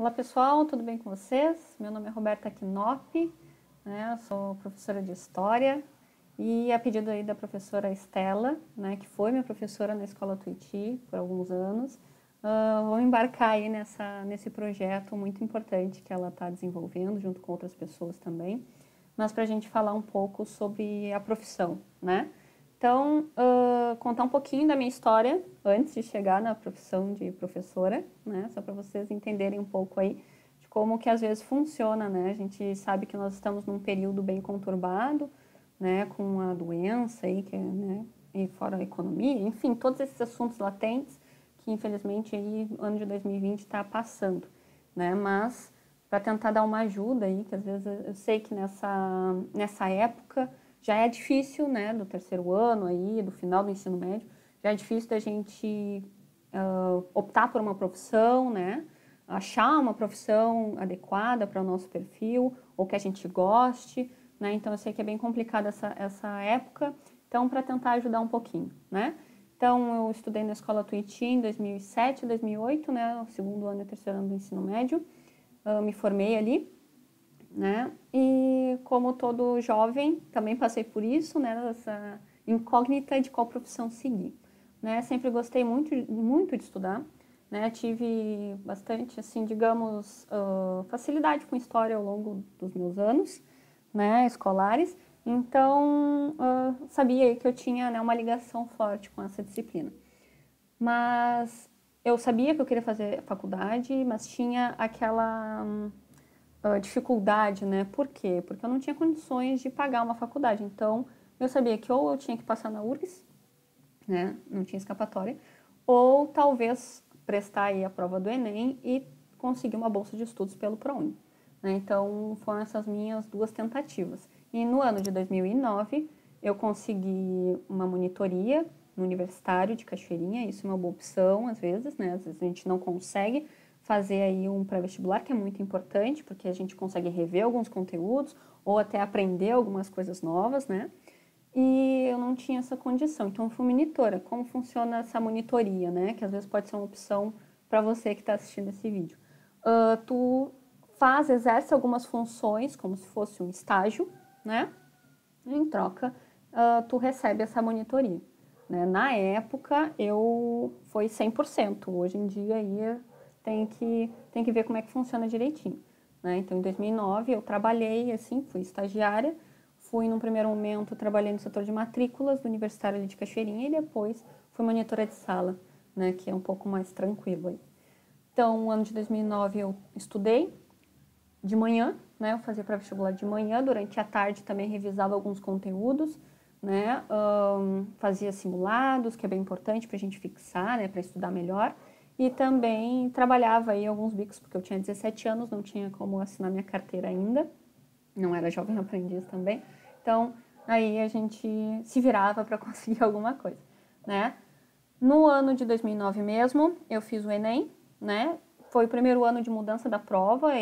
Olá pessoal, tudo bem com vocês? Meu nome é Roberta Knopf, né? Eu sou professora de História e a pedido aí da professora Estela, né, que foi minha professora na Escola Tuiuti por alguns anos, vou embarcar aí nesse projeto muito importante que ela está desenvolvendo junto com outras pessoas também, mas para a gente falar um pouco sobre a profissão, né? Então, contar um pouquinho da minha história antes de chegar na profissão de professora, né? Só para vocês entenderem um pouco aí de como que às vezes funciona, né? A gente sabe que nós estamos num período bem conturbado, né? Com a doença aí, que, né? E fora a economia, enfim, todos esses assuntos latentes que infelizmente aí o ano de 2020 está passando, né? Mas para tentar dar uma ajuda aí, que às vezes eu sei que nessa época já é difícil, né, do terceiro ano aí, do final do ensino médio, já é difícil da gente optar por uma profissão, né, achar uma profissão adequada para o nosso perfil, ou que a gente goste, né, então eu sei que é bem complicada essa época, então para tentar ajudar um pouquinho, né. Então eu estudei na Escola Tuiuti em 2007, 2008, né, o segundo ano e o terceiro ano do ensino médio, me formei ali, né? E como todo jovem, também passei por isso, né? Essa incógnita de qual profissão seguir, né? Sempre gostei muito, muito de estudar, né? Tive bastante, assim, digamos, facilidade com história ao longo dos meus anos, né? Escolares. Então, sabia que eu tinha, né, uma ligação forte com essa disciplina. Mas eu sabia que eu queria fazer faculdade, mas tinha aquela dificuldade, né? Por quê? Porque eu não tinha condições de pagar uma faculdade. Então, eu sabia que ou eu tinha que passar na URGS, né? Não tinha escapatória, ou talvez prestar aí a prova do Enem e conseguir uma bolsa de estudos pelo ProUni, né? Então, foram essas minhas duas tentativas. E no ano de 2009, eu consegui uma monitoria no Universitário de Cachoeirinha. Isso é uma boa opção, às vezes, né? Às vezes a gente não consegue fazer aí um pré-vestibular, que é muito importante, porque a gente consegue rever alguns conteúdos ou até aprender algumas coisas novas, né? E eu não tinha essa condição, então eu fui monitora. Como funciona essa monitoria, né? Que às vezes pode ser uma opção para você que está assistindo esse vídeo. Tu exerce algumas funções, como se fosse um estágio, né? E em troca, tu recebe essa monitoria, né? Na época, foi 100%. Hoje em dia, aí tem que ver como é que funciona direitinho, né? Então, em 2009, eu trabalhei, assim, fui estagiária, fui, num primeiro momento, trabalhei no setor de matrículas do Universitário ali de Cachoeirinha e depois fui monitora de sala, né? Que é um pouco mais tranquilo aí. Então, no ano de 2009, eu estudei de manhã, né? Eu fazia pré-vestibular de manhã, durante a tarde também revisava alguns conteúdos, né? Fazia simulados, que é bem importante para a gente fixar, né? Para estudar melhor. E também trabalhava aí alguns bicos, porque eu tinha 17 anos, não tinha como assinar minha carteira ainda, não era jovem aprendiz também. Então, aí a gente se virava para conseguir alguma coisa, né? No ano de 2009 mesmo, eu fiz o Enem, né? Foi o primeiro ano de mudança da prova,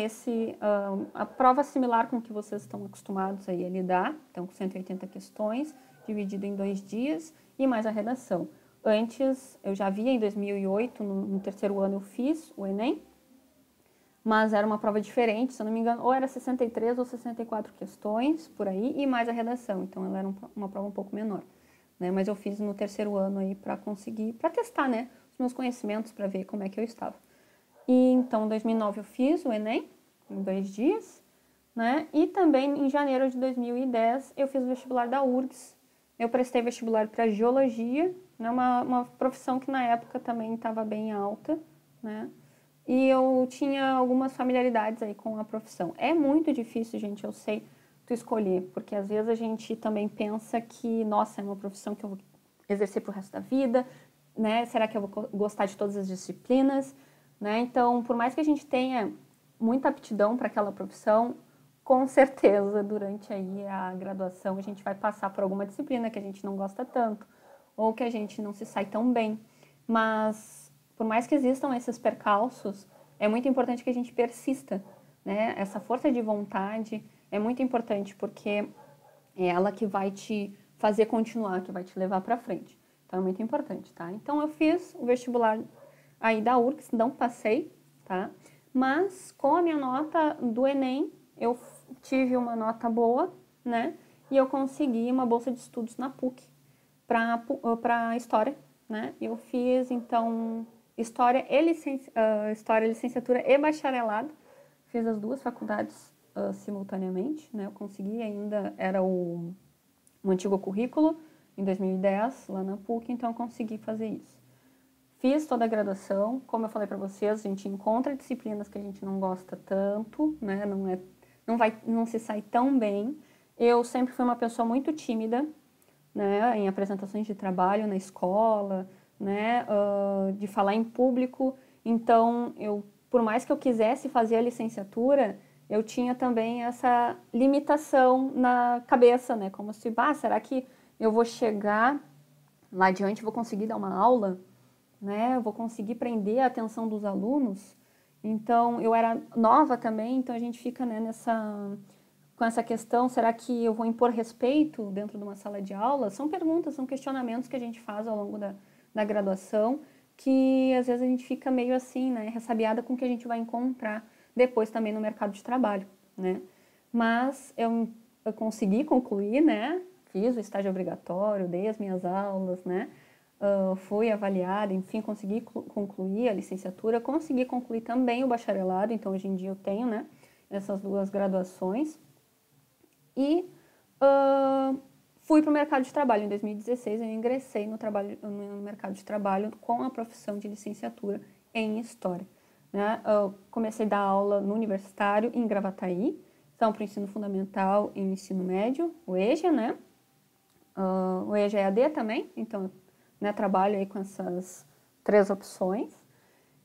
a prova similar com que vocês estão acostumados aí a lidar, então com 180 questões, dividido em 2 dias, e mais a redação. Antes, eu já via em 2008, no terceiro ano eu fiz o Enem, mas era uma prova diferente, se eu não me engano, ou era 63 ou 64 questões, por aí, e mais a redação, então ela era uma prova um pouco menor, né? Mas eu fiz no terceiro ano aí para conseguir, para testar, né, os meus conhecimentos, para ver como é que eu estava. E então, em 2009 eu fiz o Enem, em 2 dias, né? E também em janeiro de 2010 eu fiz o vestibular da URGS. Eu prestei vestibular para geologia, né? Uma profissão que na época também estava bem alta, né? E eu tinha algumas familiaridades aí com a profissão. É muito difícil, gente, eu sei, tu escolher, porque às vezes a gente também pensa que, nossa, é uma profissão que eu vou exercer pro resto da vida, né? Será que eu vou gostar de todas as disciplinas, né? Então, por mais que a gente tenha muita aptidão para aquela profissão, com certeza, durante aí a graduação, a gente vai passar por alguma disciplina que a gente não gosta tanto, ou que a gente não se sai tão bem. Mas, por mais que existam esses percalços, é muito importante que a gente persista, né? Essa força de vontade é muito importante, porque é ela que vai te fazer continuar, que vai te levar para frente. Então, é muito importante, tá? Então, eu fiz o vestibular aí da URGS, não passei, tá? mas com a minha nota do Enem, eu tive uma nota boa, né? E eu consegui uma bolsa de estudos na PUC para História, né? Eu fiz, então, História, Licenciatura e Bacharelado. Fiz as duas faculdades simultaneamente, né? Eu consegui ainda, era o antigo currículo, em 2010, lá na PUC, então eu consegui fazer isso. Fiz toda a graduação, como eu falei para vocês, a gente encontra disciplinas que a gente não gosta tanto, né? Não se sai tão bem. Eu sempre fui uma pessoa muito tímida, né? Em apresentações de trabalho na escola, né? De falar em público. Então, por mais que eu quisesse fazer a licenciatura, eu tinha também essa limitação na cabeça, né? Como se, será que eu vou chegar lá adiante, vou conseguir dar uma aula, né? Eu vou conseguir prender a atenção dos alunos? Então, eu era nova também, então a gente fica, né, com essa questão, será que eu vou impor respeito dentro de uma sala de aula? São perguntas, são questionamentos que a gente faz ao longo da graduação, que às vezes a gente fica meio assim, né, ressabiada com o que a gente vai encontrar depois também no mercado de trabalho, né? Mas eu consegui concluir, né? Fiz o estágio obrigatório, dei as minhas aulas, né? Fui avaliada, enfim, consegui concluir a licenciatura, consegui concluir também o bacharelado, então hoje em dia eu tenho, né, essas duas graduações. E fui para o mercado de trabalho. Em 2016 eu ingressei no mercado de trabalho com a profissão de licenciatura em História. Né? Eu comecei a dar aula no universitário em Gravataí, então para o ensino fundamental e o ensino médio, o EJA, né? O EJA EAD também, então, né, trabalho aí com essas 3 opções.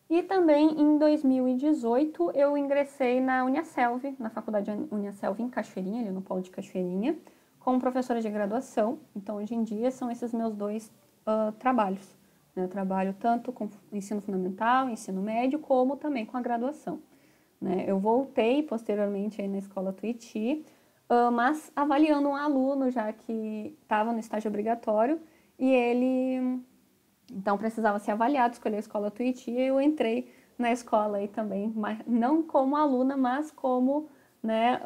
E também em 2018 eu ingressei na Uniaselv, na faculdade Uniaselv em Cachoeirinha, ali no polo de Cachoeirinha, como professora de graduação. Então hoje em dia são esses meus 2 trabalhos. Eu trabalho tanto com ensino fundamental, ensino médio, como também com a graduação. Né? Eu voltei posteriormente aí na escola Tuiuti, mas avaliando um aluno já que estava no estágio obrigatório e ele então precisava ser avaliado, escolher a escola Tuiuti e eu entrei na escola aí também, não como aluna, mas como, né,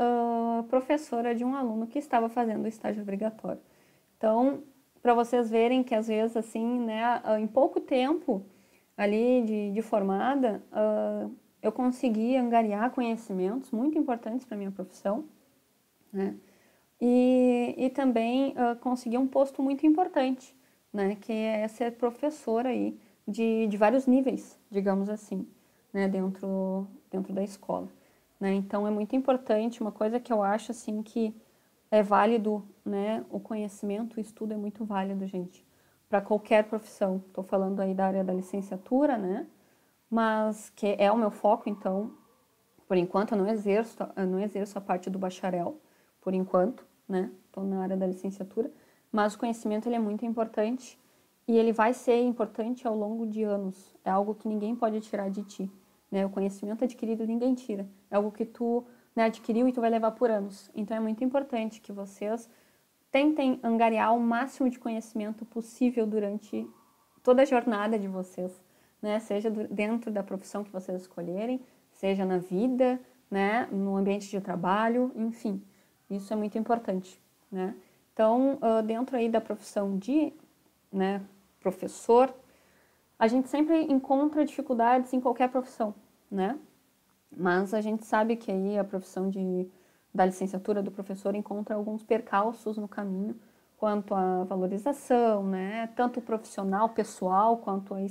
professora de um aluno que estava fazendo o estágio obrigatório. Então, para vocês verem que às vezes assim, né, em pouco tempo ali de formada, eu consegui angariar conhecimentos muito importantes para a minha profissão, né? E também consegui um posto muito importante, né? Que é ser professora aí de vários níveis, digamos assim, né? Dentro da escola, né? Então é muito importante, uma coisa que eu acho assim que é válido, né? O conhecimento, o estudo é muito válido, gente, para qualquer profissão. Estou falando aí da área da licenciatura, né? Mas que é o meu foco, então, por enquanto eu não exerço a parte do bacharel, por enquanto, né? Estou na área da licenciatura, mas o conhecimento ele é muito importante e ele vai ser importante ao longo de anos. É algo que ninguém pode tirar de ti, né? O conhecimento adquirido ninguém tira. É algo que tu, né, adquiriu e tu vai levar por anos. Então é muito importante que vocês tentem angariar o máximo de conhecimento possível durante toda a jornada de vocês, né? Seja dentro da profissão que vocês escolherem, seja na vida, né? No ambiente de trabalho, enfim. Isso é muito importante, né? Então, dentro aí da profissão de, né, professor, a gente sempre encontra dificuldades em qualquer profissão, né? Mas a gente sabe que aí a profissão da licenciatura do professor encontra alguns percalços no caminho quanto à valorização, né? Tanto profissional, pessoal, quanto aí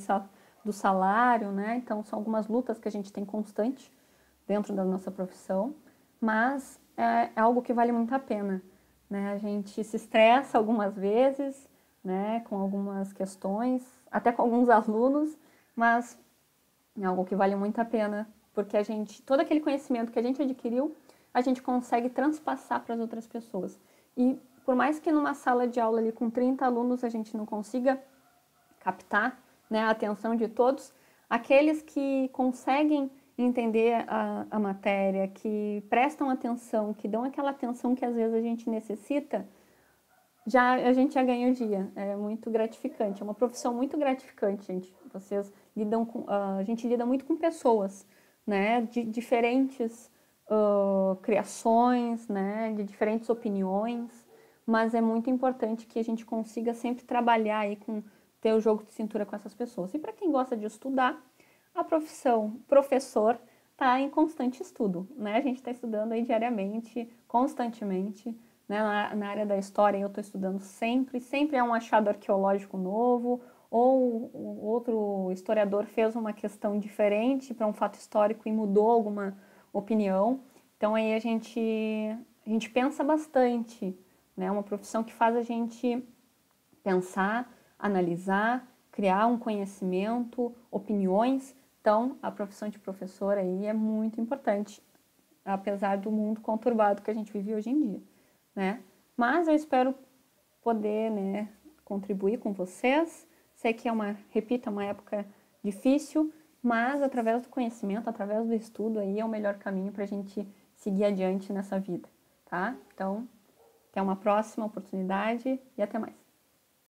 do salário, né? Então, são algumas lutas que a gente tem constante dentro da nossa profissão, mas é algo que vale muito a pena, né? A gente se estressa algumas vezes, né? Com algumas questões, até com alguns alunos, mas é algo que vale muito a pena, porque todo aquele conhecimento que a gente adquiriu, a gente consegue transpassar para as outras pessoas. E por mais que numa sala de aula ali com 30 alunos a gente não consiga captar, né, a atenção de todos, aqueles que conseguem entender a matéria, que prestam atenção, que dão aquela atenção que às vezes a gente necessita, a gente já ganha o dia. É muito gratificante, é uma profissão muito gratificante, gente. A gente lida muito com pessoas, né, de diferentes criações, né, de diferentes opiniões, mas é muito importante que a gente consiga sempre trabalhar aí com ter o jogo de cintura com essas pessoas. E para quem gosta de estudar, a profissão professor está em constante estudo, né? A gente está estudando aí diariamente, constantemente, né? Na área da história eu estou estudando sempre é um achado arqueológico novo, ou outro historiador fez uma questão diferente para um fato histórico e mudou alguma opinião. Então aí a gente pensa bastante, né? Uma profissão que faz a gente pensar, analisar, criar um conhecimento, opiniões. Então, a profissão de professor aí é muito importante, apesar do mundo conturbado que a gente vive hoje em dia, né? Mas eu espero poder, né, contribuir com vocês. Sei que repito, é uma época difícil, mas através do conhecimento, através do estudo aí é o melhor caminho para a gente seguir adiante nessa vida, tá? Então, até uma próxima oportunidade e até mais.